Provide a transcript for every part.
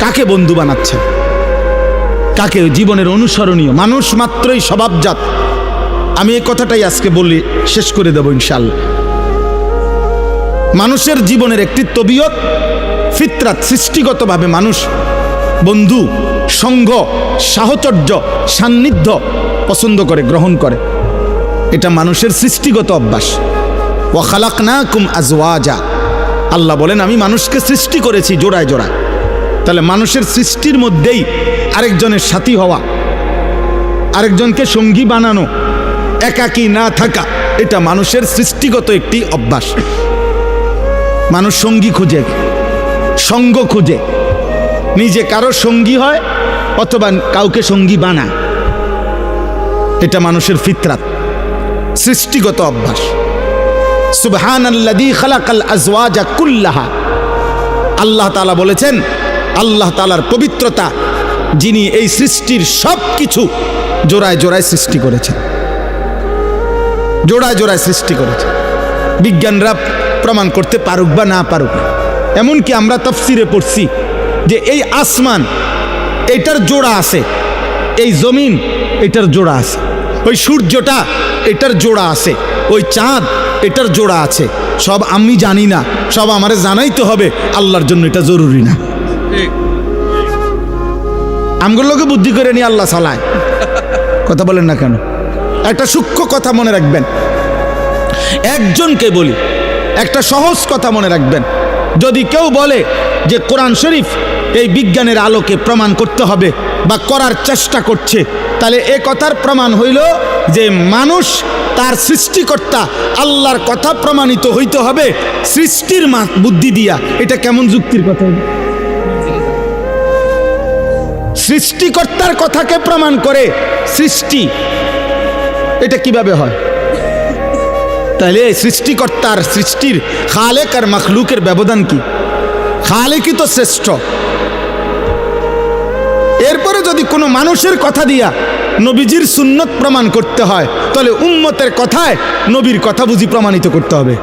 কাকে বন্ধু বানাচ্ছেন, কাকে জীবনের অনুসরণীয়। মানুষ মাত্রই স্বভাবজাত। আমি এই কথাটাই আজকে বলি, শেষ করে দেব ইনশাআল্লাহ। মানুষের জীবনের একটি তবিয়ত, ফিতরাত, সৃষ্টিগতভাবে মানুষ বন্ধু, সঙ্গ, সাহচর্য, সান্নিধ্য পছন্দ করে, গ্রহণ করে। এটা মানুষের সৃষ্টিগত অভ্যাস। ওয়া খালাকনাকুম আজওয়াজা, আল্লাহ বলেন আমি মানুষকে সৃষ্টি করেছি জোড়ায় জোড়ায়। তাহলে মানুষের সৃষ্টির মধ্যেই আরেকজনের সাথী হওয়া, আরেকজনকে সঙ্গী বানানো, একাকী না থাকা, এটা মানুষের সৃষ্টিগত একটি অভ্যাস। মানুষ সঙ্গী খুঁজে, সঙ্গ খুঁজে, নিজে কারো সঙ্গী হয় অথবা কাউকে সঙ্গী বানায়। এটা মানুষের ফিতরাত, সৃষ্টিগত অভ্যাস। সুবহানাল্লাযী খালাকাল আজওয়াজা কুল্লাহা, আল্লাহ তাআলা বলেছেন, আল্লাহ তাআলার পবিত্রতা, যিনি এই সৃষ্টির সব কিছু জোড়ায় জোড়ায় সৃষ্টি করেছেন, জোড়ায় জোড়ায় সৃষ্টি করেছেন। বিজ্ঞানরা প্রমাণ করতে পারুক বা না পারুক, এমনকি আমরা তাফসিরে পড়ছি যে এই আসমান এটার জোড়া আছে, এই জমিন এটার জোড়া আছে, ওই সূর্যটা এটার জোড়া আছে, ওই চাঁদ এটার জোড়া আছে। সব আমি জানি না, সব আমারে জানাইতে হবে, আল্লাহর জন্য এটা জরুরি না। আমগুলোকে বুদ্ধি করে নিয়ে আল্লাহ চালায়। কথা বলেন না কেন? একটা সূক্ষ্ম কথা মনে রাখবেন, একজনকে বলি, একটা সহজ কথা মনে রাখবেন। যদি কেউ বলে যে কোরআন শরীফ এই বিজ্ঞানের আলোকে প্রমাণ করতে হবে বা করার চেষ্টা করছে, তাহলে এ কথার প্রমাণ হইল যে মানুষ তার সৃষ্টিকর্তা আল্লাহর কথা প্রমাণিত হইতে হবে সৃষ্টির বুদ্ধি দিয়া। এটা কেমন যুক্তির কথা? সৃষ্টিকর্তার কথাকে প্রমাণ করে সৃষ্টি, এটা কিভাবে হয়? তাহলে সৃষ্টিকর্তার, সৃষ্টির খালেক আর মখলুকের ব্যবধান কি? খালেকই তো শ্রেষ্ঠ। এরপরে যদি কোনো মানুষের কথা দিয়া নবীজির সুন্নত প্রমাণ করতে হয়, তাহলে উম্মতের কথায় নবীর কথা বুঝি প্রমাণিত করতে হবে,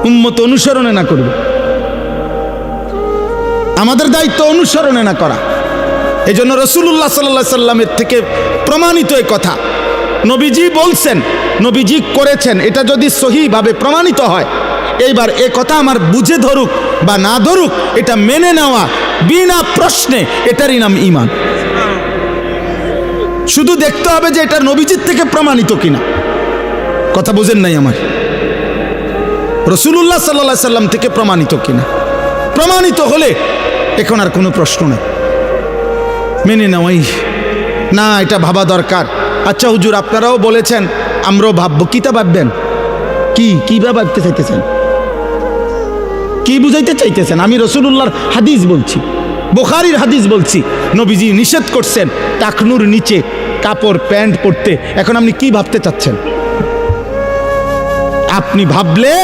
উম্মত অনুসরণে না করবে। আমাদের দায়িত্ব অনুসরণে না করা। এই জন্য রাসূলুল্লাহ সাল্লাল্লাহু আলাইহি সাল্লামের থেকে প্রমাণিত এই কথা, নবীজি বলছেন, নবীজি করেছেন, এটা যদি সহিভাবে প্রমাণিত হয়, এইবার এ কথা আমার বুঝে ধরুক বা না ধরুক, এটা মেনে নেওয়া বিনা প্রশ্নে, এটারই নাম ঈমান। শুধু দেখতে হবে যে এটা নবীজির থেকে প্রমাণিত কিনা। কথা বুঝেন নাই আমার? রাসূলুল্লাহ সাল্লাল্লাহু আলাইহি সাল্লাম থেকে প্রমাণিত কিনা। প্রমাণিত হলে এখন আর কোনো প্রশ্ন নেই, মেনে নেওয়াই না, এটা ভাবা দরকার। আচ্ছা হুজুর, আপনারাও বলেছেন, আমরাও ভাববো। কিতা ভাববেন? কি ভাবতে চাইতেছেন? কি বুঝাইতে চাইতেছেন? আমি রাসূলুল্লাহর হাদিস বলছি, বুখারীর হাদিস বলছি, নবীজি নিষেধ করছেন টাকনুর নিচে কাপড় প্যান্ট পরতে। এখন আপনি কি ভাবতে চাচ্ছেন? আপনি ভাবলে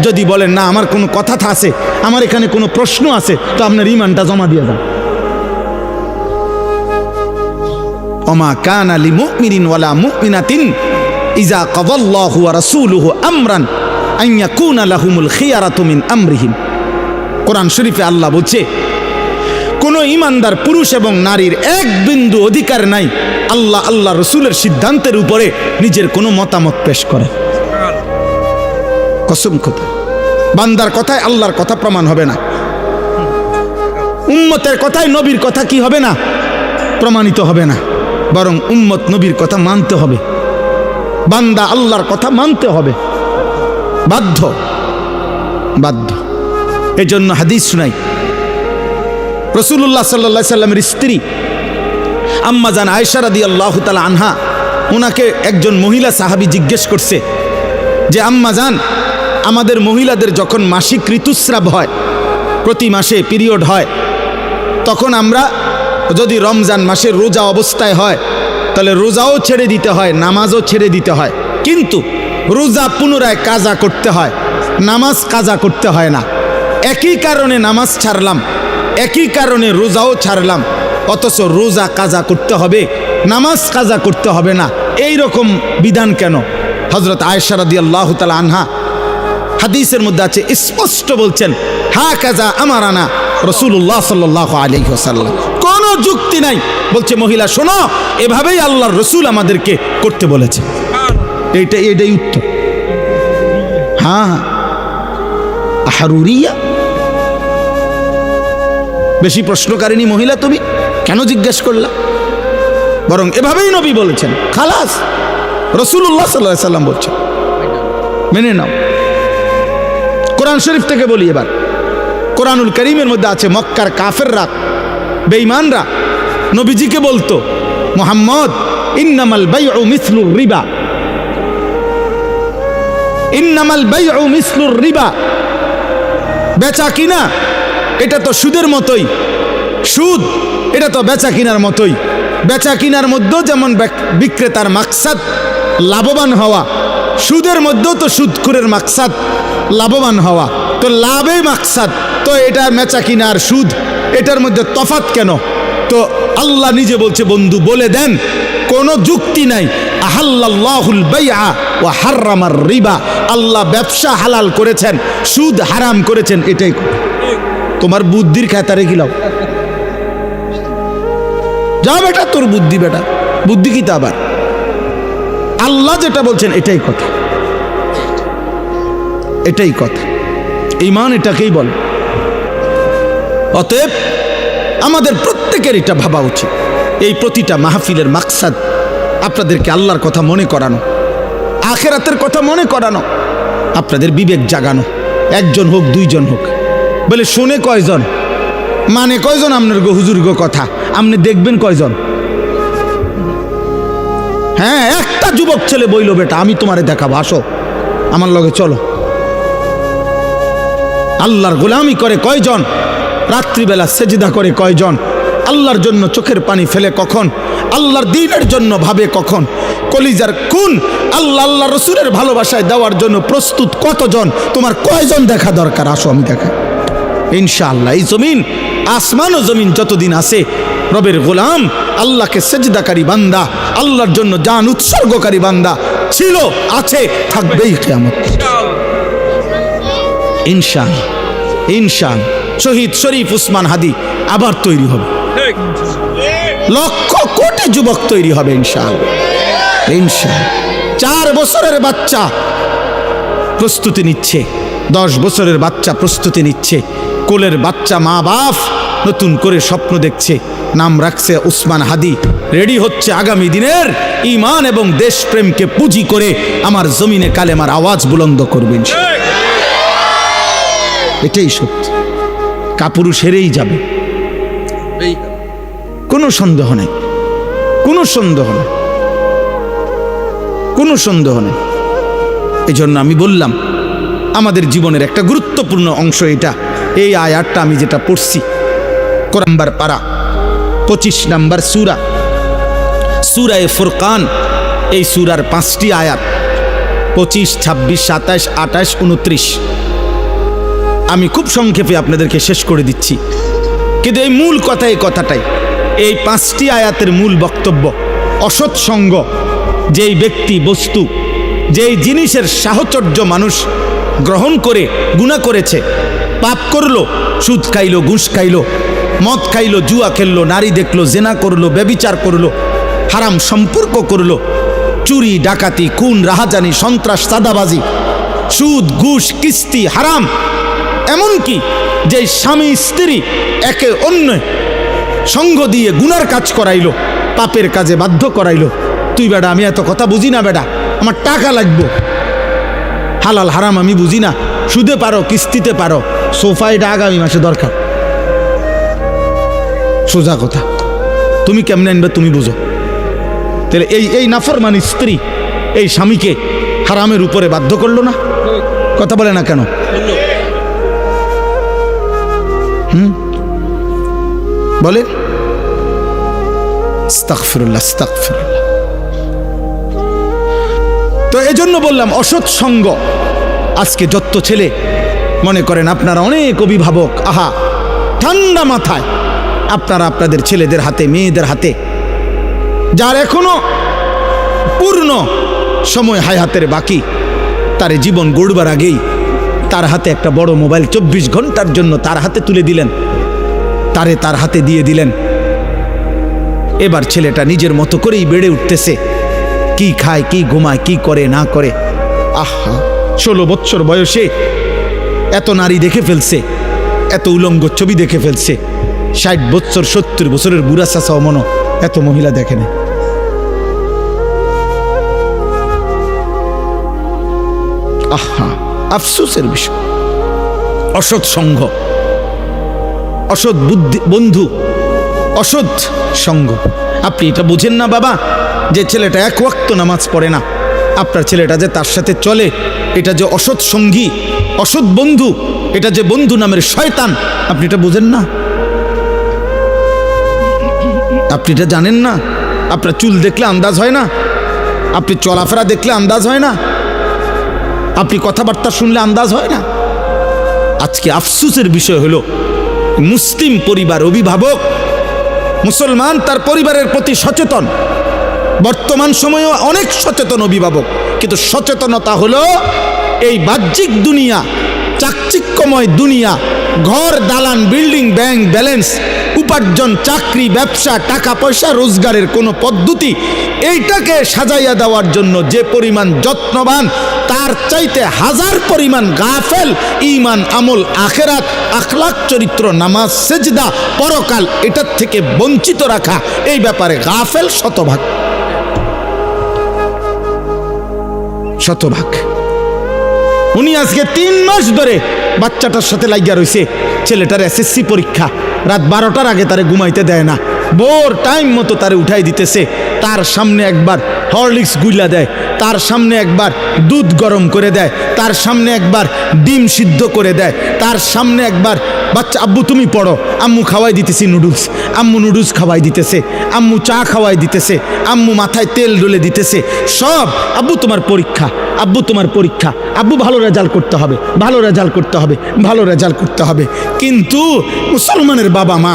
যদি বলেন না আমার কোনো কথা আছে, আমার এখানে কোনো প্রশ্ন আছে, তো আপনার ঈমানটা জমা দিয়ে যান। ওমা কানা লিমুমিনিন ওয়ালা মুমিনাতিন ইযা কাযাল্লাহু ওয়া রাসূলুহু আমরান আন ইয়াকুনা লাহুমুল খিয়ারাতু মিন আমরিহিম। কোরআন শরীফে আল্লাহ বলছে, কোনো ঈমানদার পুরুষ এবং নারীর এক বিন্দু অধিকার নাই আল্লাহ রাসূলের সিদ্ধান্তের উপরে নিজের কোনো মতামত পেশ করে। কসম খোদা, বান্দার কথায় আল্লাহর কথা প্রমাণ হবে না, উম্মতের কথায় নবীর কথা কি হবে না? প্রমাণিত হবে না, বরং উম্মত নবীর কথা মানতে হবে, বান্দা আল্লাহর কথা মানতে হবে, বাধ্য বাধ্য। এই জন্য হাদিস শুনাই, রাসূলুল্লাহ সাল্লাল্লাহু আলাইহি সাল্লামের স্ত্রী আম্মা জান আয়েশা রাদিয়াল্লাহু তাআলা আনহা, ওনাকে একজন মহিলা সাহাবী জিজ্ঞেস করছে যে আম্মা জান, আমাদের মহিলাদের যখন মাসিক ঋতুস্রাব হয়, প্রতি মাসে পিরিয়ড হয়, তখন আমরা যদি রমজান মাসে রোজা অবস্থায় হয়, তাহলে রোজাও ছেড়ে দিতে হয়, নামাজও ছেড়ে দিতে হয়, কিন্তু রোজা পুনরায় কাজা করতে হয়, নামাজ কাজা করতে হয় না। একই কারণে নামাজ ছাড়লাম, একই কারণে রোজাও ছাড়লাম, অথচ রোজা কাজা করতে হবে, নামাজ কাজা করতে হবে না। এই রকম বিধান কেন? হযরত আয়েশা রাদিয়াল্লাহু তাআলা আনহা হাদিসের মধ্যে আছে, স্পষ্ট বলছেন, হা কাজা আমারানা রাসূলুল্লাহ সাল্লাল্লাহু আলাইহি ওয়াসাল্লাম। কোনো যুক্তি নাই। বলছে মহিলা শোনো, এভাবেই আল্লাহর রাসূল আমাদেরকে করতে বলেছে। এইটাই উত্তর। হ্যাঁ, হারুরিয়া। বেশি প্রশ্নকারিনী মহিলা তুমি, কেন জিজ্ঞেস করলা? বরং এভাবেই নবী বলেছেন, খালাস। রাসূলুল্লাহ সাল্লাল্লাহু আলাইহি ওয়াসাল্লাম বলছেন, মেনে নাও। কোরআন শরীফ থেকে বলি এবার। কোরআনুল কারীমের মধ্যে আছে, মক্কার কাফেররা, বেঈমানরা নবীজিকে বলতো, মুহাম্মদ ইন্নামাল বাইউ মিসলুর রিবা, ইন্নামাল বাইউ মিসলুর রিবা, বেচা কিনা এটা তো সুদের মতোই, সুদ এটা তো বেচা কিনার মতোই। বেচা কিনার মধ্যেও যেমন বিক্রেতার মাকসাদ লাভবান হওয়া, সুদের মধ্যেও তো সুদখোরের মাকসাদ লাভবান হওয়া, তো লাভেই মাকসাদ। তো এটা বেচা কিনার সুদ, এটার মধ্যে তফাৎ কেন? তো আল্লাহ নিজে বলছে, বন্ধু বলে দেন, কোনো যুক্তি নাই। আহাল্লাল্লাহুল বাইআ ওয়া হাররামার রিবা, আল্লাহ ব্যবসা হালাল করেছেন, সুদ হারাম করেছেন। এটাই তোমার বুদ্ধির খাতারে গিলাও, যা বেটা তোর বুদ্ধি, বেটা বুদ্ধি কি তা আবার? আল্লাহ যেটা বলছেন এটাই কথা, এটাই কথা। ঈমান এটাকেই বলে। অতএব আমাদের প্রত্যেকের এটা ভাবা উচিত। এই প্রতিটা মাহফিলের মাকসাদ আপনাদেরকে আল্লাহর কথা মনে করানো, আখিরাতের কথা মনে করানো, আপনাদের বিবেক জাগানো। একজন হোক, দুইজন হোক, বলে শুনে কয়জন, মানে কয়জন আপনার গো হুজুর গো কথা, আপনি দেখবেন কয়জন? হ্যাঁ, একটা যুবক ছেলে বইল, বেটা আমি তোমারে দেখাবো, আসো আমার লগে চলো। আল্লাহর গোলামি করে কয়জন? রাত্রিবেলা সেজদা করে কয়জন? আল্লাহর জন্য চোখের পানি ফেলে কখন? আল্লাহর দ্বীনের জন্য ভাবে কখন? কলিজার খুন আল্লাহ আল্লাহ রসুলের ভালোবাসায় দেওয়ার জন্য প্রস্তুত কতজন? তোমার কয়জন দেখা দরকার? আসো আমি দেখাই। ইনশাআল্লাহ এই জমিন, আসমান ও জমিন যতদিন আছে, রবের গোলাম, আল্লাহকে সেজদাকারী বান্দা, আল্লাহর জন্য জান উৎসর্গকারী বান্দা ছিল, আছে, থাকবেই কিয়ামত। ইনশাআল্লাহ, ইনশাআল্লাহ। শহীদ শরীফ উসমান হাদি আবার তৈরি হবে, লক্ষ কোটি যুবক তৈরি হবে ইনশাআল্লাহ, ইনশাআল্লাহ। 4 বছরের বাচ্চা প্রস্তুতি নিচ্ছে, 10 বছরের বাচ্চা প্রস্তুতি নিচ্ছে, কোলের বাচ্চা মা বাপ নতুন করে স্বপ্ন দেখছে, নাম রাখছে উসমান হাদি, রেডি হচ্ছে আগামী দিনের ঈমান এবং দেশপ্রেমকে পুঁজি করে আমার জমিনে কালেমার আওয়াজ বুলন্দ করবেন। এটাই সত্যি। কাপুরুষ হেরেই যাবে, কোনো সন্দেহ নেই, কোনো সন্দেহ নেই, কোনো সন্দেহ নেই। এই জন্য আমি বললাম আমাদের জীবনের একটা গুরুত্বপূর্ণ অংশ এটা। এই আয়াতটা আমি যেটা পড়ছি, কোরআন পারা 25 নম্বর সূরা, সূরায়ে ফুরকান। এই সূরার 5টি আয়াত, 25, 26, 27, 28, 29। আমি খুব সংক্ষেপে আপনাদেরকে শেষ করে দিচ্ছি, কিন্তু এই মূল কথা, এই কথাটাই, এই 5টি আয়াতের মূল বক্তব্য। অসৎ সঙ্গ, যেই ব্যক্তি বস্তু, যেই জিনিসের সাহচর্য মানুষ গ্রহণ করে গুনাহ করেছে, পাপ করলো, সুদ খাইলো, ঘুষ খাইলো, মদ খাইলো, জুয়া খেললো, নারী দেখলো, জেনা করলো, ব্যভিচার করলো, হারাম সম্পর্ক করলো, চুরি ডাকাতি খুন রাহাজানি সন্ত্রাস চাঁদাবাজি সুদ ঘুষ কিস্তি হারাম, এমনকি যে স্বামী স্ত্রী একে অন্য সঙ্গ দিয়ে গুনার কাজ করাইলো, পাপের কাজে বাধ্য করাইলো, তুই বেটা আমি এত কথা বুঝি না, বেটা আমার টাকা লাগবো, হালাল হারাম আমি বুঝি না, সুদে পারো কিস্তিতে পারো, সোফা এটা আগামী মাসে দরকার। সোজা কথা, তুমি কেমনে আনবে তুমি বুঝো। তাহলে এই নাফরমানি স্ত্রী এই স্বামীকে হারামের উপরে বাধ্য করলো না? কথা বলে না কেন? বলে আস্তাগফিরুল্লাহ, আস্তাগফিরুল্লাহ। তো এজন্য বললাম অসৎ সঙ্গ। আজকে যত ছেলে মনে করেন, আপনারা অনেক অভিভাবক, আহা ঠান্ডা মাথায় আপনারা আপনাদের ছেলেদের হাতে মেয়েদের হাতে, যার এখনো পূর্ণ সময় হায়াতের বাকি, তার জীবন গড়বার আগেই তার হাতে একটা বড় মোবাইল 24 ঘন্টার জন্য তার হাতে তুলে দিলেন। তারে তার হাতে দিয়ে দিলেন। এবার ছেলেটা নিজের মতো করেই বেড়ে উঠতেছে, কি খায়, কি ঘুমায়, কি করে না করে। আহা, 16 বছর বয়সে এত নারী দেখে ফেলছে, এত উলঙ্গ ছবি দেখে ফেলছে। 60 বছর 70 বছরের বুড়া চাচা মনো এত মহিলা দেখে না। আহা, আফসোসের বিষয়। অসৎ সঙ্গ, অসৎ বুদ্ধি বন্ধু, অসৎ সঙ্গ। আপনি এটা বুঝেন না বাবা, যে ছেলেটা এক ওয়াক্ত নামাজ পড়ে না, আপনার ছেলেটা যে তার সাথে চলে, এটা যে অসৎ সঙ্গী, অসৎ বন্ধু, এটা যে বন্ধু নামের শয়তান, আপনি এটা বুঝেন না? আপনি এটা জানেন না? আপনার চুল দেখলে আন্দাজ হয় না? আপনি চলাফেরা দেখলে আন্দাজ হয় না? আপনি কথাবার্তা শুনলে আন্দাজ হয় না? আজকে আফসোসের বিষয় হলো, মুসলিম পরিবার, অভিভাবক মুসলমান তার পরিবারের প্রতি সচেতন, বর্তমান সময়েও অনেক সচেতন অভিভাবক, কিন্তু সচেতনতা হলো এই বাহ্যিক দুনিয়া, চাকচিক্যময় দুনিয়া, ঘর, দালান, বিল্ডিং, ব্যাংক ব্যালেন্স, উপার্জন, চাকরি, ব্যবসা, টাকা পয়সা রোজগারের কোনো পদ্ধতি, এইটাকে সাজাইয়া দেওয়ার জন্য যে পরিমাণ যত্নবান, তার চাইতে হাজার পরিমাণ গাফেল ঈমান, আমল, আখেরাত, আখলাক, চরিত্র, নামাজ, সেজদা, পরকাল, এটার থেকে বঞ্চিত রাখা, এই ব্যাপারে গাফেল শতভাগ, শতভাগ। উনি আজকে 3 মাস ধরে বাচ্চাটার সাথে লাগিয়া রয়েছে। ছেলেটার এসএসসি পরীক্ষা, রাত 12টার আগে তারে ঘুমাইতে দেয় না, ভোর টাইম মতো তারে উঠাই দিতেছে। তার সামনে একবার হরলিক্স গুইলা দেয়, তার সামনে একবার দুধ গরম করে দেয়, তার সামনে একবার ডিম সিদ্ধ করে দেয়, তার সামনে একবার বাচ্চা, আব্বু তুমি পড়ো, আম্মু খাওয়াই দিতেছি নুডলস, আম্মু নুডলস খাওয়াই দিতেছে, আম্মু চা খাওয়াই দিতেছে, আম্মু মাথায় তেল ডলে দিতেছে, সব আব্বু তোমার পরীক্ষা, আব্বু তোমার পরীক্ষা, আব্বু ভালো রেজাল্ট করতে হবে, ভালো রেজাল্ট করতে হবে, ভালো রেজাল্ট করতে হবে। কিন্তু মুসলমানের বাবা মা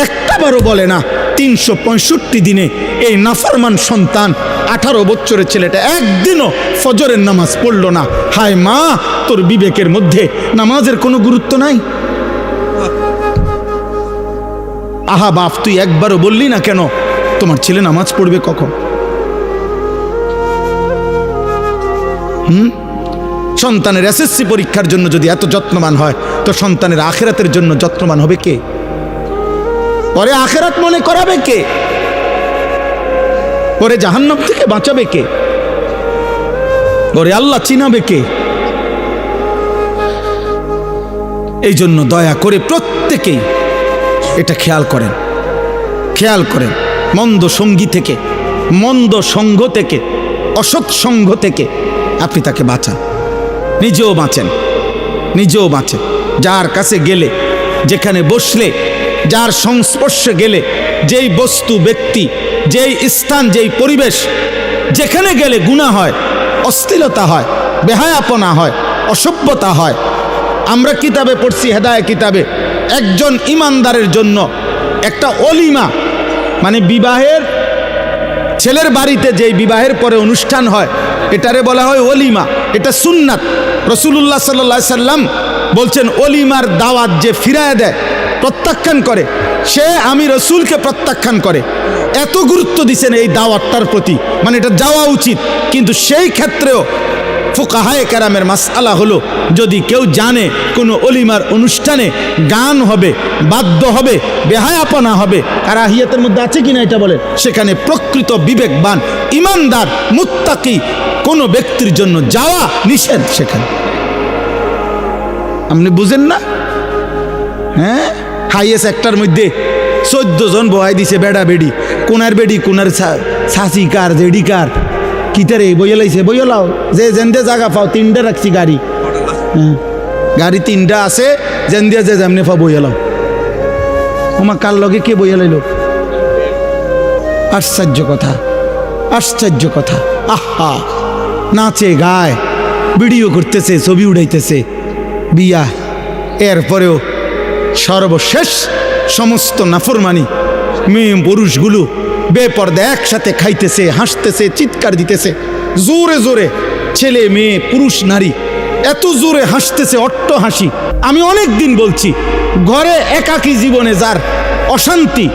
একটাবারও বলে না 365 দিনে এই নাফরমান সন্তান 18 বছরের ছেলেটা একদিনও ফজরের নামাজ পড়লো না। হায় মা, তোর বিবেকের মধ্যে নামাজের কোনো গুরুত্ব নাই? আহা বাপ, তুই একবারও বললি না কেন তোমার ছেলে নামাজ পড়বে কখন? সন্তানের এসএসসি পরীক্ষার জন্য যদি এত যত্নবান হয়, তো সন্তানের আখেরাতের জন্য যত্নবান হবে কে? পরে আখেরাত মনে করাবে কে? ওরে জাহান্নাম থেকে বাঁচাবে কে? ওরে আল্লাহ চিনাবে কে? এই জন্য দয়া করে প্রত্যেকেই এটা খেয়াল করেন, খেয়াল করেন। মন্দ সঙ্গী থেকে, মন্দ সঙ্গ থেকে, অসৎ সঙ্গ থেকে আপনি তাকে বাঁচান, নিজেও বাঁচেন, নিজেও বাঁচেন। যার কাছে গেলে, যেখানে বসলে, যার সংস্পর্শে গেলে, যেই বস্তু, ব্যক্তি, যেই স্থান, যেই পরিবেশ, যেখানে গেলে গুনাহ হয়, অশ্লীলতা হয়, বেহায়াপনা হয়, অসভ্যতা হয়। আমরা কিতাবে পড়ছি, হেদায়ে কিতাবে, একজন ইমানদারের জন্য একটা অলিমা, মানে বিবাহের, ছেলের বাড়িতে যেই বিবাহের পরে অনুষ্ঠান হয়, এটারে বলা হয় অলিমা। এটা সুন্নাত। রাসূলুল্লাহ সাল্লাল্লাহু আলাইহি সাল্লাম বলছেন, অলিমার দাওয়াত যে ফিরায় দেয়, প্রত্যাখ্যান করে, সে আমি রসুলকে প্রত্যাখ্যান করে। এত গুরুত্ব দিচ্ছেন এই দাওয়াতটার প্রতি, মানে এটা যাওয়া উচিত। কিন্তু সেই ক্ষেত্রেও ফুকাহায়ে কেরামের মাসআলা হলো, যদি কেউ জানে কোনো অলিমার অনুষ্ঠানে গান হবে, বাদ্য হবে, বেহায়াপনা হবে, কারাহিয়াতের মধ্যে আছে কিনা এটা বলে, সেখানে প্রকৃত বিবেকবান, ইমানদার, মুত্তাকি কোনো ব্যক্তির জন্য যাওয়া নিষেধ। সেখানে আপনি বুঝেন না? হ্যাঁ, হাইয়েস্ট একটার মধ্যে 14 জন বহাই দিছে, বেড়া বেড়ি, কোনার বেড়ি, কোনার ছাসি কার, জেডি কার, কিতারে বইয়া লাইছে, বইয়া লাও, যে যেন্দে জায়গা পাও, 3টা রাখছি গাড়ি, গাড়ি 3টা আছে, যেন্দে যে যেমনি পাও বইয়া লাও। আমার কার লগে কে বইয়া লাইল? আশ্চর্য কথা, আশ্চর্য কথা। আহা, নাচে গায়, ভিডিও করতেছে, ছবি উড়াইতেছে, বিয়া। এরপরেও সর্বশেষ সমস্ত নাফরমানি, মেয়ে পুরুষগুলো বেপর্দা একসাথে খাইতেছে, হাসতেছে, চিৎকার দিতেছে, জোরে জোরে, ছেলে মেয়ে পুরুষ নারী এত জোরে হাসতেছে, অট্ট হাসি। আমি অনেক দিন বলছি, ঘরে একাকী জীবনে যার অশান্তি,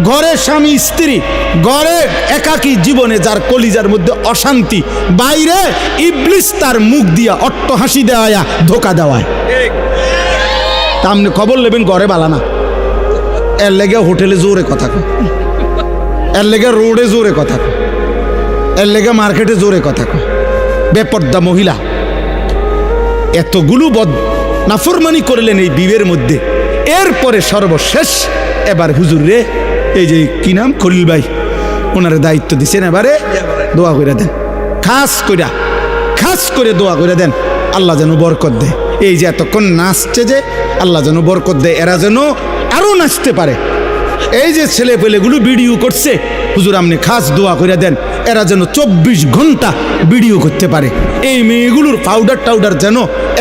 ঘরে স্বামী স্ত্রী, ঘরে একাকী জীবনে যার কলিজার মধ্যে অশান্তি, বাইরে ইবলিস তার মুখ দিয়া অট্ট হাসি দেওয়া ধোকা দেওয়ায়। তা আপনি খবর নেবেন ঘরে বালানা, এর লেগে হোটেলে জোরে কথা কয়, এর লেগে রোডে জোরে কথা কয়, এর লেগে মার্কেটে জোরে কথা কয়। বেপর্দা মহিলা এতগুলো নাফরমানি করলেন এই বিবের মধ্যে। এরপরে সর্বশেষ এবার হুজুর রে, এই যে কি নাম খলিল ভাই, ওনারে দায়িত্ব দিছেন, এবারে দোয়া করে দেন, খাস করে দোয়া করে দেন, আল্লাহ যেন বরকত দেয়। এই যে এতক্ষণ নাচছে যে, আল্লাহ যেন বরকত দেয়, এরা যেন আরো নাচতে পারে। এই যে ছেলে পেলেগুলো ভিডিও করছে, হুজুর আপনি খাস দোয়া করে দেন, এরা যেন 24 ঘন্টা ভিডিও করতে পারে। এই মেয়েগুলোর পাউডার টাউডার যেন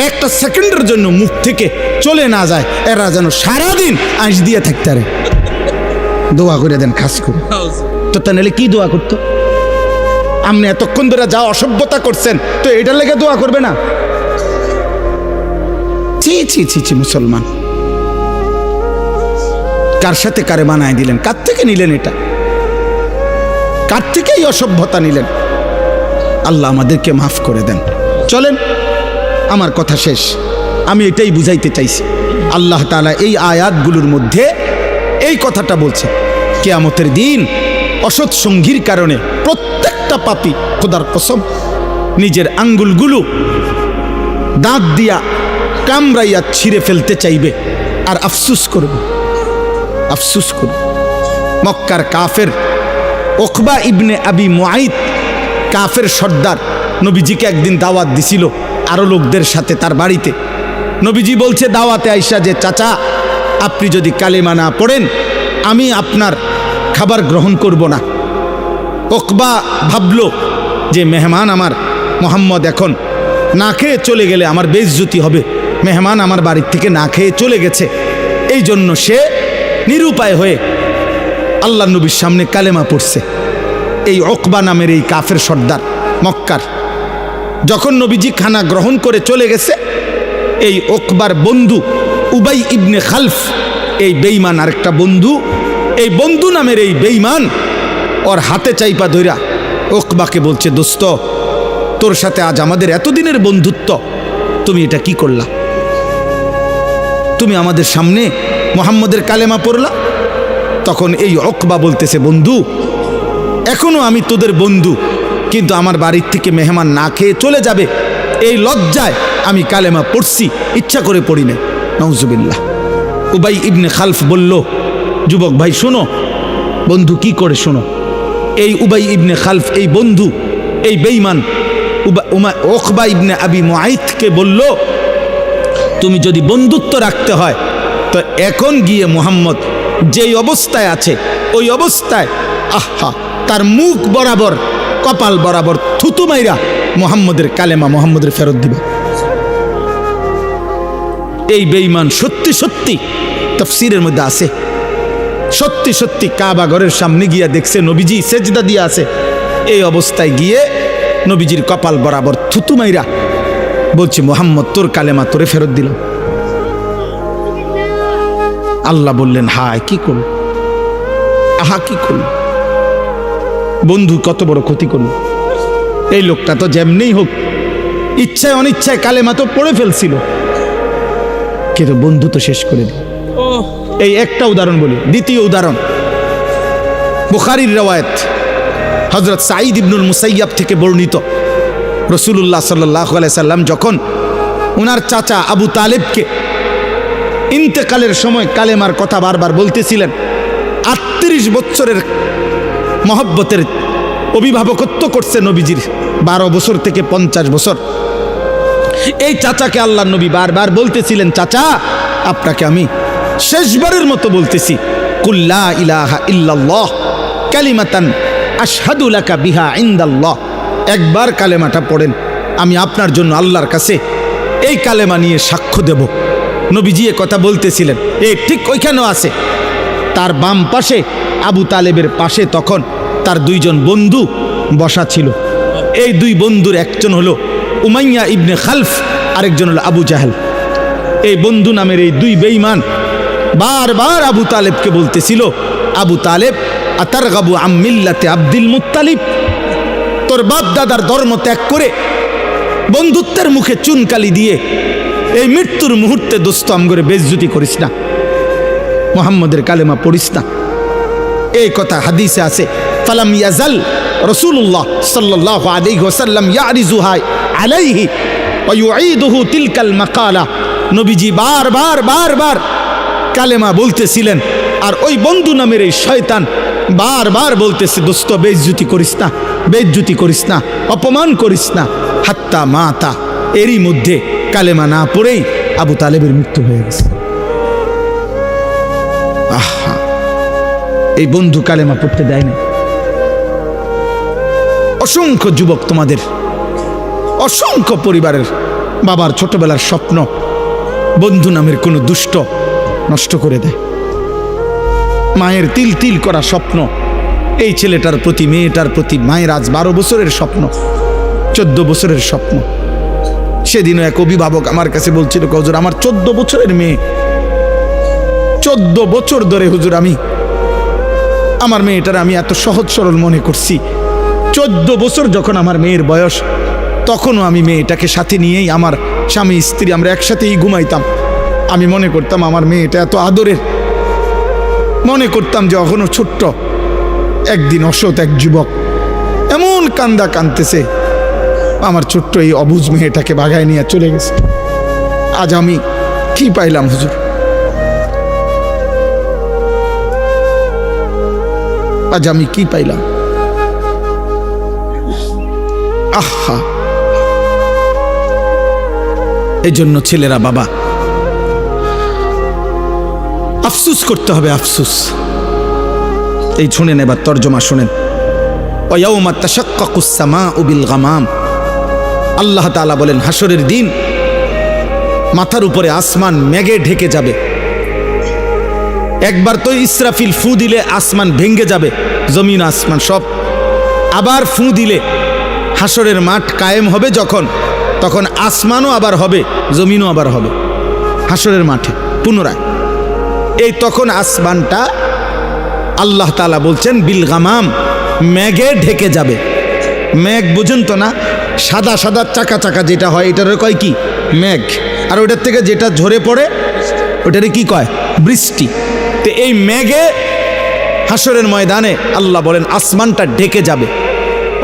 একটা সেকেন্ডের জন্য মুখ থেকে চলে না যায়, এরা যেন সারাদিন আঁশ দিয়ে থাকতে পারে। দোয়া করে দেন খাস করে। তো তা নাহলে কি দোয়া করতো? আপনি এতক্ষণ ধরে যা অসভ্যতা করছেন, তো এটার লেগে দোয়া করবে না? ছি ছি ছি ছি, মুসলমান কার সাথে কারে বানায় দিলেন? কার থেকে নিলেন এটা? কার থেকে এই অসভ্যতা নিলেন? আল্লাহ আমাদেরকে মাফ করে দেন। চলেন, আমার কথা শেষ। আমি এটাই বুঝাইতে চাইছি, আল্লাহ তাআলা এই আয়াতগুলোর মধ্যে এই কথাটা বলছে, কিয়ামতের দিন অসৎ সঙ্গীর কারণে প্রত্যেকটা পাপী খোদার কসম নিজের আঙ্গুলগুলো দাঁত দিয়া কামড়াইয়া ছিঁড়ে ফেলতে চাইবে আর আফসুস করবে, আফসুস করবে। মক্কার কাফের উকবা ইবনে আবি মুআইত, কাফের সর্দার, নবীজিকে একদিন দাওয়াত দিছিল আরো লোকদের সাথে তার বাড়িতে। নবীজি বলছে দাওয়াতে আইসা যে, চাচা আপনি যদি কালেমা না পড়েন আমি আপনার খাবার গ্রহণ করব না। উকবা ভাবলো যে মেহমান আমার মুহাম্মদ এখন না খেয়ে চলে গেলে আমার বেইজ্জতি হবে, মেহমান আমার বাড়ির থেকে না খেয়ে চলে গেছে, এই জন্য সে নিরুপায় হয়ে আল্লাহ নবীর সামনে কালেমা পড়ছে। এই উকবা নামের এই কাফের সর্দার মক্কার, যখন নবীজি খানা গ্রহণ করে চলে গেছে, এই উকবার বন্ধু উবাই ইবনে খালফ, এই বেঈমান আরেকটা বন্ধু, এই বন্ধু নামের এই বেঈমান ওর হাতে চাইপা ধইরা উকবাকে বলছে, দোস্ত তোর সাথে আজ আমাদের এতদিনের বন্ধুত্ব, তুমি এটা কি করলা? তুমি আমাদের সামনে মুহাম্মদের কালেমা পড়লা। তখন এই উকবা বলতেছে, বন্ধু এখনো আমি তোদের বন্ধু, কিন্তু আমার বাড়ির থেকে মেহমান না খেয়ে চলে যাবে, এই লজ্জায় আমি কালেমা পড়ছি, ইচ্ছা করে পড়ি না। নাউজুবিল্লাহ। উবাই ইবনে খালফ বলল, যুবক ভাই শোনো, বন্ধু কি করে শোনো। এই উবাই ইবনে খালফ, এই বন্ধু, এই বেঈমান উকবা ইবনে আবি মুআইতকে বলল, তুমি যদি বন্ধুত্ব রাখতে হয় তো এখন গিয়ে মুহাম্মদ যেই অবস্থায় আছে ওই অবস্থায় আহা তার মুখ বরাবর কপাল বরাবর থুতু মাইরা মুহাম্মদের কালেমা মুহাম্মদের ফেরত দিবা। এই বেঈমান সত্যি সত্যি তাফসীরের মধ্যে আছে, সত্যি সত্যি কাবা ঘরের সামনে গিয়া দেখছে নবীজি সেজদা দিয়ে আছে, এই অবস্থায় গিয়ে নবীজির কপাল বরাবর থুতু মাইরা বলছে, মুহাম্মদ তোর কালেমা তোরে ফেরত দিলাম। আল্লাহ বললেন, হায় কি করল, আহা কি করল, বন্ধু কত বড় ক্ষতি করল। এই লোকটা তো যেমনিই হোক ইচ্ছায় অনিচ্ছায় কালেমা তো পড়ে ফেলছিল, কিন্তু বন্ধু তো শেষ করে দিল। এই একটা উদাহরণ বলি। দ্বিতীয় উদাহরণ বুখারীর রওয়ায়াত, হযরত সাঈদ ইবনুল মুসাইয়াব থেকে বর্ণিত, রাসূলুল্লাহ সাল্লাল্লাহু আলাইহি সাল্লাম যখন ওনার চাচা আবু তালেবকে ইন্তেকালের সময় কালেমার কথা বারবার বলতেছিলেন, 38 বছরের মহব্বতের অভিভাবকত্ব করছে নবীজির, 12 বছর থেকে 50 বছর। এই চাচাকে আল্লাহর নবী বারবার বলতেছিলেন, চাচা আপনাকে আমি শেষবারের মতো বলতেছি, কুল লা ইলাহা ইল্লাল্লাহ কালিমাতান আশহাদু লাকা বিহা ইনদাল্লাহ, একবার কালেমাটা পড়েন, আমি আপনার জন্য আল্লাহর কাছে এই কালেমা নিয়ে সাক্ষ্য দেব। নবীজি এ কথা বলতেছিলেন, ঠিক ওইখানেও আছে। তার বাম পাশে আবু তালেবের পাশে তখন তার 2 জন বন্ধু বসা ছিল। এই 2 বন্ধুর একজন হলো উমাইয়া ইবনে খালফ, আরেকজন হলো আবু জাহেল। এই বন্ধু নামের এই 2 বেঈমান বারবার আবু তালেবকে বলতেছিল, আবু তালেব আতারগাবু আম মিল্লাতে আব্দুল মুত্তালিব, তোর বাপ দাদার ধর্ম ত্যাগ করে বন্ধুত্বের মুখে চুনকালি দিয়ে এই মৃত্যুর মুহূর্তে দোস্ত আমগরে বেইজ্জতি করিস না, মুহাম্মদের কালেমা পড়িস না। এই কথা হাদিসে আছে। ফালাম ইয়াজাল রাসূলুল্লাহ সাল্লাল্লাহু আলাইহি ওয়াসাল্লাম ইয়ারিজুহা আলাইহি ওয়া ইউঈদুহু তিলকাল মাকালা, নবীজি বারবার বারবার কালেমা বলতেছিলেন, আর ওই বন্ধু নামের এই শয়তান বারবার বলতেছে, দোস্ত বেইজ্জতি করিস না, বেইজ্জতি করিস না, অপমান করিস না। হাত্তা মাতা, এরই মধ্যে কালেমা না পড়েই আবু তালেবের মৃত্যু হয়ে গেছে। আহা, এই বন্ধু কালেমা পড়তে দেয় না। অসংখ্য যুবক তোমাদের, অসংখ্য পরিবারের বাবার ছোটবেলার স্বপ্ন বন্ধু নামের কোনো দুষ্ট নষ্ট করে দেয়। মায়ের তিল তিল করা স্বপ্ন, এই ছেলেটার প্রতি মেয়েটার প্রতি মায়ের আজ 12 বছরের স্বপ্ন, 14 বছরের স্বপ্ন। সেদিনও এক অভিভাবক আমার কাছে বলছিল, হুজুর আমার 14 বছরের মেয়ে, 14 বছর ধরে হুজুর আমি আমার মেয়েটার আমি এত সহজ সরল মনে করছি। 14 বছর যখন আমার মেয়ের বয়স, তখনও আমি মেয়েটাকে সাথে নিয়েই, আমার স্বামী স্ত্রী আমরা একসাথেই ঘুমাইতাম। আমি মনে করতাম আমার মেয়েটা এত আদরের, মনে করতাম যে এখনো ছোট্ট। একদিন অসৎ এক যুবক এমন কান্দা কাঁদতেছে, আমার ছোট্ট এই অবুঝ মেয়েটাকে বাগায় নিয়ে চলে গেছে। আজ আমি কি পাইলাম হুজুর? আজ আমি কি পাইলাম? আহা, এই জন্য ছেলেরা বাবা আফসুস করতে হবে, আফসুস। এই শুনেন, এবার তর্জমা শুনেন। ওয়ায়াউমা তাশাক্কাকুস সামাউ বিল গামাম, আল্লাহ তাআলা বলেন হাসরের দিন মাথার উপরে আসমান মেঘে ঢেকে যাবে। একবার তো ইসরাফিল ফু দিলে আসমান ভেঙে যাবে, জমিন আসমান সব। আবার ফু দিলে হাসরের মাঠ কায়েম হবে যখন, তখন আসমানও আবার হবে, জমিনও আবার হবে হাসরের মাঠে পুনরায়। এই তখন আসমানটা আল্লাহ তাআলা বলছেন বিল গামাম, মেঘে ঢেকে যাবে। মেঘ বুঝুন তো না, সাদা সাদা চাকা চাকা যেটা হয় এটার কয় কি? মেঘ। আর ওটার থেকে যেটা ঝরে পড়ে ওটারে কি কয়? বৃষ্টি। তো এই মেঘে হাসরের ময়দানে আল্লাহ বলেন আসমানটা ঢেকে যাবে।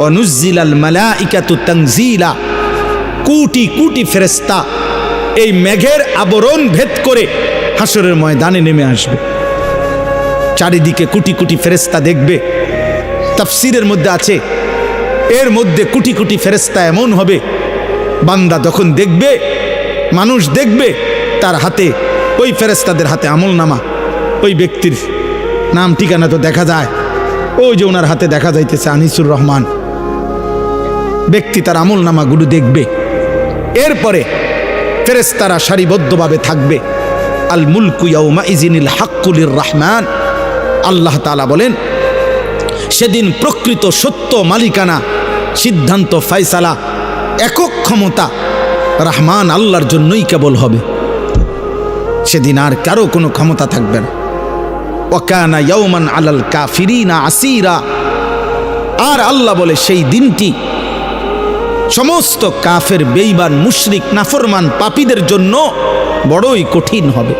অনুজ্জিলাল মালাইকাতু তানজিলা, কোটি কোটি ফেরেশতা এই মেঘের আবরণ ভেদ করে হাসরের ময়দানে নেমে আসবে। চারিদিকে কোটি কোটি ফেরেশতা দেখবে। তাফসীরের মধ্যে আছে এর মধ্যে কোটি কোটি ফেরেশতা এমন হবে, বান্দা যখন দেখবে, মানুষ দেখবে, তার হাতে, ওই ফেরেশতাদের হাতে আমল নামা, ওই ব্যক্তির নাম ঠিকানা তো দেখা যায়, ওই যে ওনার হাতে দেখা যাইতেছে আনিসুর রহমান, ব্যক্তি তার আমল নামাগুলো দেখবে। এরপরে ফেরেশতারা সারিবদ্ধভাবে থাকবে। আল মুলকু ইয়াউমা ইজিনিল হাক্কু লির রহমান, আল্লাহ তাআলা বলেন সেদিন প্রকৃত সত্য মালিকানা, সিদ্ধান্ত, ফয়সালা, একক ক্ষমতা রহমান আল্লাহর জন্যই কেবল হবে। সেদিন আর কারো কোনো ক্ষমতা থাকবে না। ওয়া কানা ইয়াওমান আলাল কাফিরিনা আসিরা, আর আল্লাহ বলে সেই দিনটি সমস্ত কাফের, বেঈমান, মুশরিক, নাফরমান, পাপীদের জন্য বড়ই কঠিন হবে,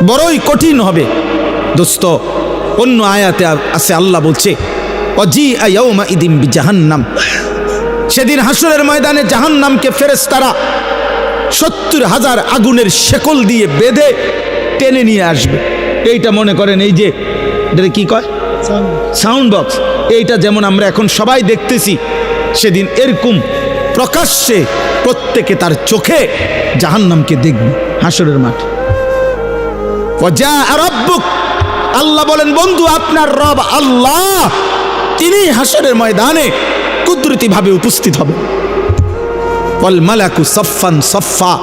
বড়ই কঠিন হবে। দোস্ত, অন্য আয়াতে আছে আল্লাহ বলছে ওয়াজিআ ইয়াউমা ইদিন বিজাহান্নাম, সেদিন হাসরের ময়দানে জাহান্নামকে ফেরেশতারা 70,000 আগুনের শেকল দিয়ে বেঁধে টেনে নিয়ে আসবে। এইটা মনে করেন এই যে এটা কি কয় সাউন্ড বক্স, এইটা যেমন আমরা এখন সবাই দেখতেছি, সেদিন এরকম প্রকাশ্যে প্রত্যেকে তার চোখে জাহান্নামকে দেখবে হাসরের মাঠে। ওয়াজা রাব্বুক, আল্লাহ বলেন বন্ধু আপনার রব আল্লাহ তিনি হাসরের ময়দানে কুদরতিভাবে উপস্থিত হবে। ওয়াল মালাকু সাফফান সাফফা,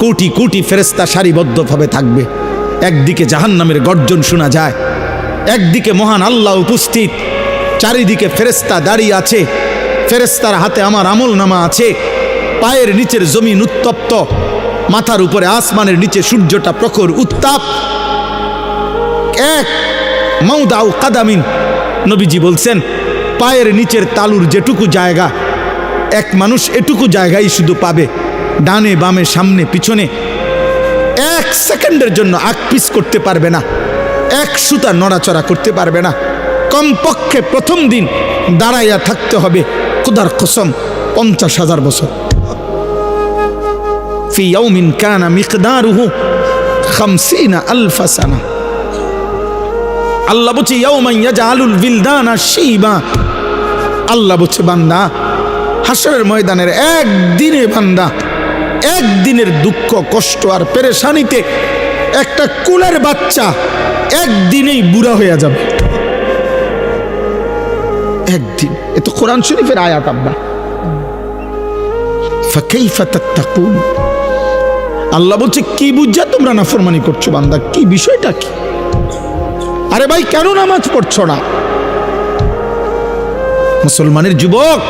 কোটি কোটি ফেরেশতা সারিবদ্ধভাবে থাকবে। একদিকে জাহান্নামের গর্জন শোনা যায়, একদিকে মহান আল্লাহ উপস্থিত, চারিদিকে ফেরেশতা দাঁড়িয়ে আছে, ফেরেশতার হাতে আমার আমল নামা আছে, পায়ের নিচের জমিন উত্তপ্ত, মাথার উপরে আসমানের নিচে সূর্যটা প্রখর উত্তাপ, এক মাউদাউ কাদামিন, নবীজি বলছেন পায়ের নিচের তালুর যেটুকু জায়গা, এক মানুষ এটুকু জায়গায় শুধু পাবে, ডানে বামে সামনে পিছনে এক সেকেন্ডের জন্য আকপিস করতে পারবে না, এক সুতা নড়াচড়া করতে পারবে না। কমপক্ষে প্রথম দিন দাঁড়াইয়া থাকতে হবে খোদার কসম 50,000 বছর। ফি ইয়াউমিন কানা মিকদারুহু 50,000 সানা। আল্লাহ বলছে ইয়াউমান ইয়াজআলুল বিলদানা শিবা, আল্লাহ বলছে বান্দা হাসরের ময়দানের একদিনে বান্দা একদিনের দুঃখ কষ্ট আর পেরেশানিতে একটা কুলের বাচ্চা একদিনেই বুড়া হয়ে যাবে, একদিন। এ তো কোরআন শরীফের আয়াত আব্বা। ফাকাইফা তাত্তাকুন, আল্লাহ বলছে কি বুঝা তোমরা নাফরমানি করছো বান্দা, কি বিষয়টা কি? আরে ভাই কেন নামাজ পড়ছো না? মুসলমানের যুবক,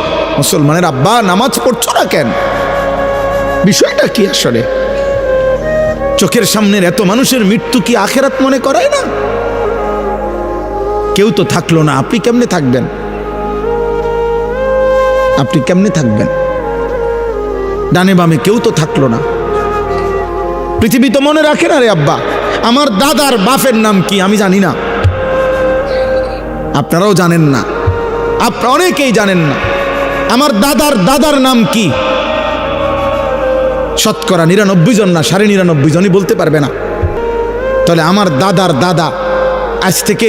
মুসলমানের আব্বা নামাজ পড়ছো না কেন? বিষয়টা কি আসলে? চোখের সামনের এত মানুষের মৃত্যু কি আখেরাত মনে করায় না? কেউ তো থাকলো না, আপনি কেমনে থাকবেন? আপনি কেমনে থাকবেন? ডানে বামে কেউ তো থাকলো না। পৃথিবী তো মনে রাখে না রে আব্বা। আমার দাদার বাপের নাম কি আমি জানি না, আপনারাও জানেন না, আপনারা অনেকেই জানেন না। আমার দাদার দাদার নাম কি শতকরা 99 জন না 99.5 জনই বলতে পারবে না। তাহলে আমার দাদার দাদা আজ থেকে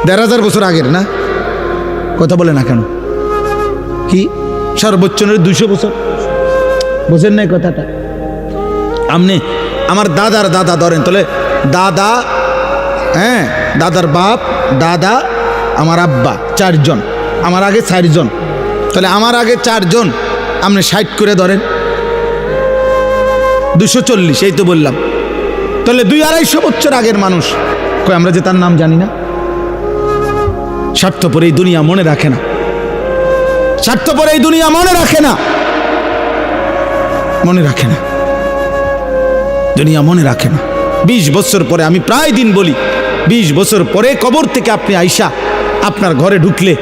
1,500 বছর আগের না? কথা বলে না কেন? কি সর্বোচ্চ 200 বছর? বোঝেন নাই কথাটা? আপনি আমার দাদার দাদা ধরেন, তাহলে দাদা, হ্যাঁ দাদার বাপ, দাদা, আমার আব্বা, 4 জন, আমার আগে 4 জন, তাহলে আমার আগে 4 জন, আপনি 60 করে ধরেন, 240, এই তো বললাম। তাহলে 200-250 বছর আগের মানুষ, কই আমরা যে তার নাম জানি না? স্বার্থপর এই দুনিয়া মনে রাখে না, স্বার্থপর এই দুনিয়া মনে রাখে না, মনে রাখে না, দুনিয়া মনে রাখে না। 20 বছর পরে, আমি প্রায় দিন বলি, 20 বছর পরে কবর থেকে আপনি আইসা আপনার ঘরে ঢুকলে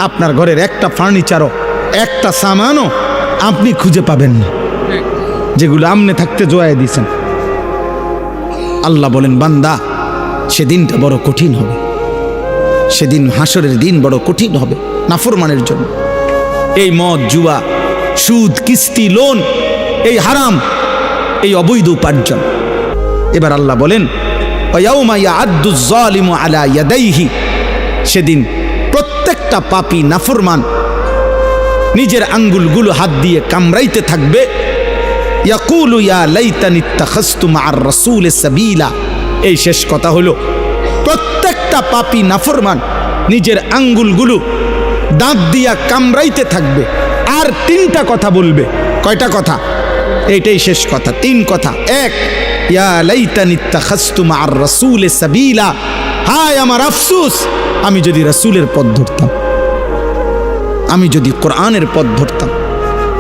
আপনার ঘরের একটা ফার্নিচারও একটা সামানও আপনি খুঁজে পাবেন না, যেগুলো আমনে থাকতে জোয়াই দিয়েছেন। আল্লাহ বলেন বান্দা সেদিনটা বড় কঠিন হবে, সেদিন হাসরের দিন বড় কঠিন হবে নাফরমানের জন্য। এই মদ, জুয়া, সুদ, কিস্তি, লোন, এই হারাম, এই অবৈধ উপার্জন। এবার আল্লাহ বলেন ওয়ায়াউমা ইয়াআদ্দু যালিমু আলা ইয়াদাইহি, সেদিন প্রত্যেকটা পাপী নাফরমান নিজের আঙ্গুলগুলো হাত দিয়ে কামড়াইতে থাকবে। ইয়াকুলু ইয়া লাইতানি ইত্তাখাযতু মা'আর রাসূলি সাবিলা, এই শেষ কথা হলো প্রত্যেকটা পাপী নাফরমান নিজের আঙ্গুলগুলো দাঁত দিয়া কামড়াইতে থাকবে আর 3টা কথা বলবে। কয়টা কথা? এইটাই শেষ কথা, 3 কথা। 1, ইয়া লাইতানি ইত্তাখাযতু মা'আর রাসূলি সাবিলা, হায় আমার আফসোস আমি যদি রাসূলের পথ ধরতাম, আমি যদি কোরআনের পথ ধরতাম,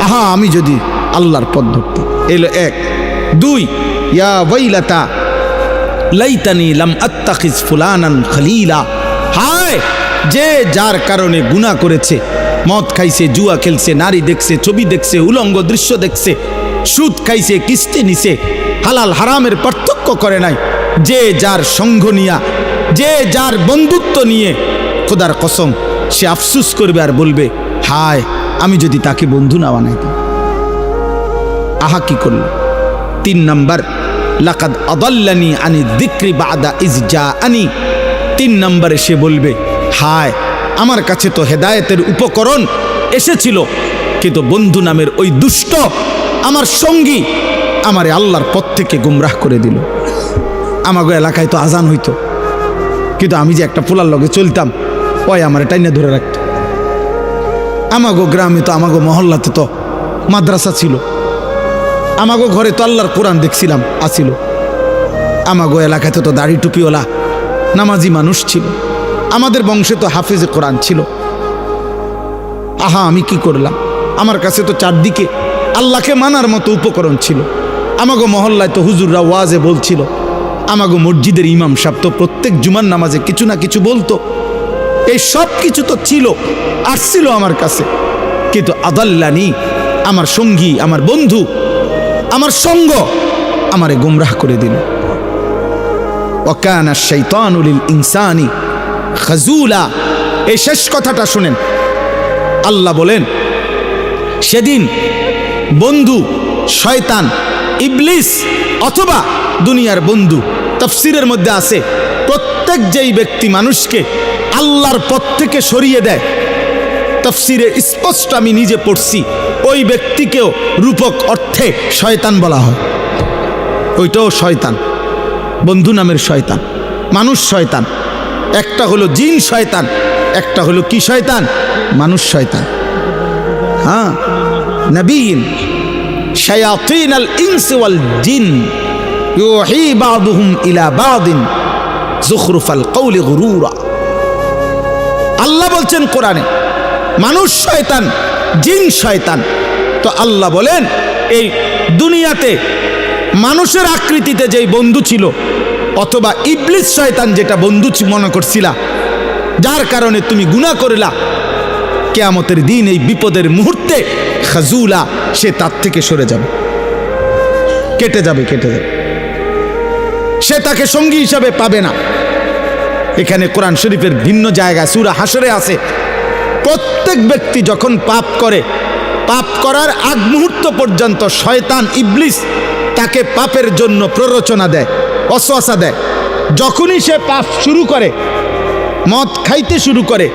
আহা আমি যদি আল্লাহর পথ ধরতাম। এলো 1। 2, ইয়া ওয়াইলাতা লাইতানি লাম আত্তাখিজ ফুলানান খলিলা, হায় যে যার কারণে গুনাহ করেছে, মদ খাইছে, জুয়া খেলছে, নারী দেখছে, ছবি দেখছে, উলঙ্গ দৃশ্য দেখছে, সুদ খাইছে, কিস্তি নিছে, হালাল হারামের পার্থক্য করে নাই, যে যার সঙ্গ নিয়া, যে যার বন্ধুত্ব নিয়ে, খোদার কসম সে আফসোস করবে আর বলবে হায় আমি যদি তাকে বন্ধু না বানাইতাম। আহা কি করল? 3 নাম্বার, লাকাদ আদাল্লানি আনি যিকরি বাদা ইজ জাআনি, 3 নম্বরে সে বলবে হায় আমার কাছে তো হেদায়েতের উপকরণ এসেছিল, কিন্তু বন্ধু নামের ওই দুষ্ট আমার সঙ্গী আমারে আল্লাহর পথ থেকে গুমরাহ করে দিল। আমাগো এলাকায় তো আজান হইতো, কিন্তু আমি যে একটা পোলার লগে চলতাম ওই আমার টাইনে ধরে রাখত। আমাগো গ্রামে তো, আমাগো মহল্লাতে তো মাদ্রাসা ছিল, আমাগো ঘরে তো আল্লাহর কোরআন দেখছিলাম আসিল, আমাগো এলাকাতে তো দাড়ি টুপিওয়ালা নামাজি মানুষ ছিল, আমাদের বংশে তো হাফেজে কোরআন ছিল। আহা আমি কি করলাম? আমার কাছে তো চারদিকে আল্লাহকে মানার মতো উপকরণ ছিল। আমাগো মহল্লায় তো হুজুররা ওয়াজে বলছিল, আমাগো মসজিদের ইমাম সাহেব তো প্রত্যেক জুমার নামাজে কিছু না কিছু বলতো, এই সব কিছু তো ছিল, আসছিল আমার কাছে, কিন্তু আদাল্লানি, আমার সঙ্গী, আমার বন্ধু, আমার সঙ্গ আমারে গুমরাহ করে দিল। ওয়াকানা শাইতানু লিল ইনসানি খাজুলা। এই শেষ কথাটা শুনেন, আল্লাহ বলেন সেদিন বন্ধু শয়তান, ইবলিস অথবা দুনিয়ার বন্ধু, তাফসীরের মধ্যে আছে প্রত্যেক যেই ব্যক্তি মানুষকে আল্লাহর পথ থেকে সরিয়ে দেয়, তাফসীরে স্পষ্ট আমি নিজে পড়ছি, ওই ব্যক্তিকেও রূপক অর্থে শয়তান বলা হয়। ওইটাও শয়তান, বন্ধু নামের শয়তান, মানুষ শয়তান। একটা হলো জিন শয়তান, একটা হলো কি শয়তান? মানুষ শয়তান। হ্যাঁ, নবীন শায়াতিন আল ইনস ওয়াল জিন ইউহি বাদুহুম ইলা বাদিন যুখরুফাল কওলি গুরুরা। আল্লাহ বলছেন কোরআনে মানুষ শয়তান, জিন শয়তান। তো আল্লাহ বলেন এই দুনিয়াতে মানুষের আকৃতিতে যেই বন্ধু ছিল, অথবা ইবলিস শয়তান যেটা বন্ধু মনে করছিলা, যার কারণে তুমি গুনাহ করলা, কিয়ামতের দিন এই বিপদের মুহূর্তে খাজুলা, সে তার থেকে সরে যাবে, কেটে যাবে, সে তাকে সঙ্গী হিসাবে পাবে না। এখানে কোরআন শরীফের ভিন্ন জায়গায় সূরা হাশরে আছে, প্রত্যেক ব্যক্তি যখন পাপ করে, পাপ করার আগ মুহূর্ত পর্যন্ত শয়তান ইবলিস তাকে পাপের জন্য প্ররোচনা দেয়, ওয়াসওয়াসা দেয়। যখনই সে পাপ শুরু করে, মদ খাইতে শুরু করে,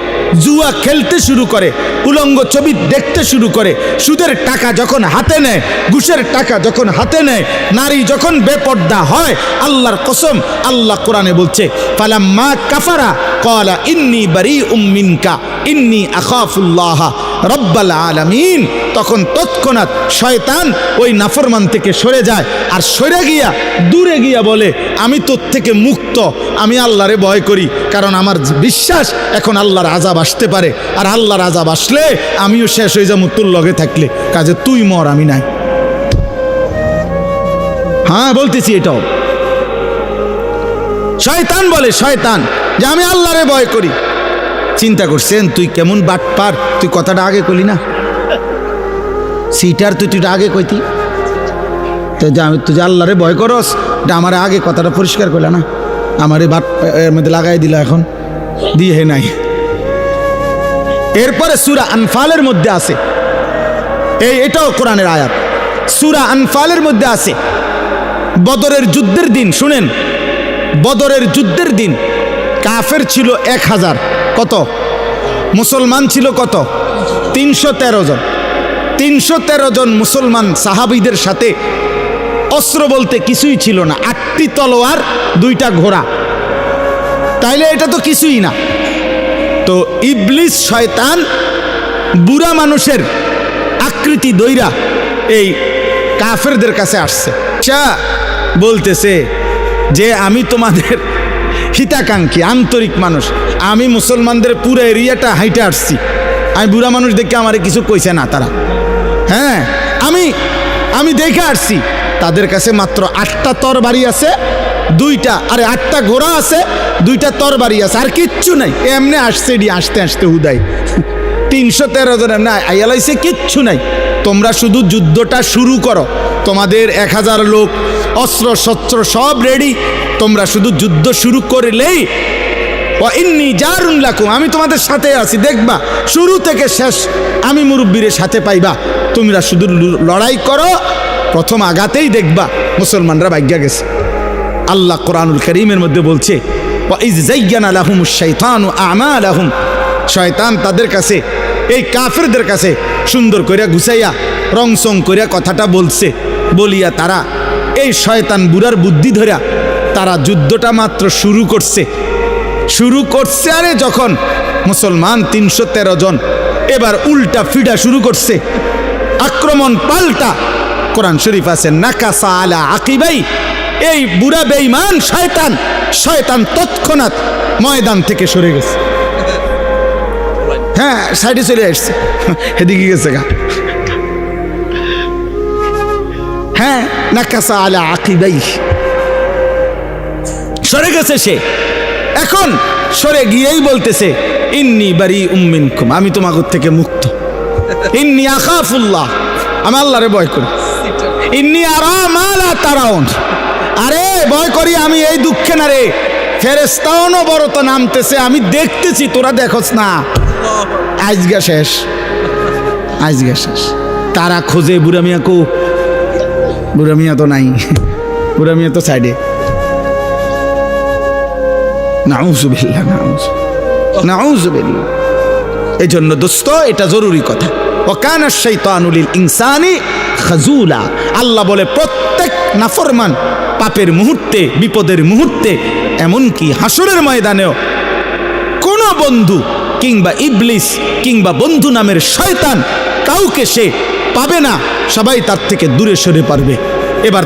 জুয়া খেলতে শুরু করে, উলঙ্গ ছবি দেখতে শুরু করে, সুদের টাকা যখন হাতে নেয়, ঘুষের টাকা যখন হাতে নেয়, নারী যখন বেপর্দা হয়, আল্লাহর কসম, আল্লাহ কোরআনে বলছে ফালাম্মা কাফারা ক্বালা ইন্নী বারীউম মিনকা ইন্নী আখাফুল্লাহ রব্বাল আলামিন। তখন তৎক্ষণাৎ শয়তান ওই নাফরমান থেকে সরে যায়, আর সরে গিয়া দূরে গিয়া বলে আমি তোর থেকে মুক্ত, আমি আল্লাহরে ভয় করি, কারণ আমার বিশ্বাস এখন আল্লাহর আযাব আসতে পারে, আর আল্লাহর আযাব আসলে আমিও শেষ হয়ে যাবো তোর লগে থাকলে, কাজে তুই মর, আমি নাই। হ্যাঁ বলতেছি, এটাও শয়তান বলে, শয়তান যে আমি আল্লাহরে ভয় করি। চিন্তা করছেন তুই কেমন বাটপার, তুই কথাটা আগে কইলি না, সিটার তুই আগে কইতি তো, যে আমি তুই যে আল্লাহরে ভয় করস, এটা আমার আগে কথাটা পরিষ্কার করলে না, আমারে বাট এর মধ্যে লাগাই দিলা, এখন দিয়ে নাই। এরপরে সূরা আনফালের মধ্যে আছে, এটাও কোরআনের আয়াত, সূরা আনফালের মধ্যে আছে বদরের যুদ্ধের দিন। শুনেন, বদরের যুদ্ধের দিন কাফের ছিল 1000, কত? মুসলমান ছিল কত? 313 জন। 313 জন মুসলমান সাহাবীদের সাথে অস্ত্র বলতে কিছুই ছিল না, 8টি তলোয়ার, 2টা ঘোড়া, তাইলে এটা তো কিছুই না। তো ইবলিস শয়তান বুড়া মানুষের আকৃতি দইরা এই কাফেরদের কাছে আসছে, বলতেছে যে আমি তোমাদের হিতাকাঙ্ক্ষী, আন্তরিক মানুষ, আমি মুসলমানদের পুরো এরিয়াটা হাইটে আসছি, আমি বুড়া মানুষ দেখে আমারে কিছু কইছে না তারা। হ্যাঁ, আমি দেখে আসছি, তাদের কাছে মাত্র 8টা তরবারি আছে, 2টা, আরে 8টা ঘোড়া আছে, 2টা তরবারি আছে, আর কিচ্ছু নাই। এমনি আসছে, আসতে আসতে হুদাই 313 জন এমনি আইয়ালাইছে, কিচ্ছু নাই। তোমরা শুধু যুদ্ধটা শুরু করো, তোমাদের 1000 লোক, অস্ত্র শস্ত্র সব রেডি, তোমরা শুধু যুদ্ধ শুরু করলেই ইন্নী জারুন লাকুম, আমি তোমাদের সাথে আছি, দেখবা শুরু থেকে শেষ আমি মুরব্বীর সাথে পাইবা, তোমরা শুধু লড়াই করো, প্রথম আঘাতেই দেখবা মুসলমানরা ভাগ্যা গেছে। আল্লাহ কোরআনুল কারীমের মধ্যে বলছে ওয়াইজ যায়্যানা লাহুমুশ শাইতানু আমালাহুম, শয়তান তাদের কাছে, এই কাফেরদের কাছে সুন্দর করিয়া গুছাইয়া রংসং করিয়া কথাটা বলছে, বলিয়া তারা এই শয়তান বুড়ার বুদ্ধি ধরিয়া তারা যুদ্ধটা মাত্র শুরু করছে। আরে যখন মুসলমান 313 জন এবার উল্টা ফিডা শুরু করছে, আক্রমণ পাল্টা, কোরআন শরীফ আছে নাকাসা আলা আকিবাই, এই বুড়া বেঈমান শয়তান তৎক্ষণাৎ ময়দান থেকে সরে গেছে। হ্যাঁ, সাইডে চলে আসছে, এদিকে গেছে গা। হ্যাঁ, নাকাসা আলা আকিবাই, সরে গেছে সে। এখন সরে গিয়েই বলতেছে ইন্নী বারিউম মিনকুম, আমি তোমাদের থেকে মুক্ত। ইন্নী আখাফুল্লাহ, আমি আল্লাহরে ভয় করি। ইন্নী আরা মা লা তারাউন, আরে ভয় করি আমি এই দুঃখে না রে, ফেরেশতাও বড় নামতেছে, আমি দেখতেছি, তোরা দেখোস না। আজগা শেষ, আজগা শেষ। তারা খোঁজে বুড়া মিয়া কো, বুড়া মিয়া তো নাই, বুড়া মিয়া তো সাইডে। নাউযুবিল্লাহ, নাউযুবিল্লাহ। এই জন্য দোস্ত, এটা জরুরি কথা। ওয়াকানা শাইতানু লিল ইনসানি খাজুলা, আল্লাহ বলে প্রত্যেক নাফরমান পাপের মুহূর্তে, বিপদের মুহূর্তে, এমনকি হাসরের ময়দানেও কোনো বন্ধু কিংবা ইবলিস কিংবা বন্ধু নামের শয়তান কাউকে সে পাবে না, সবাই তার থেকে দূরে সরে পারবে। এবার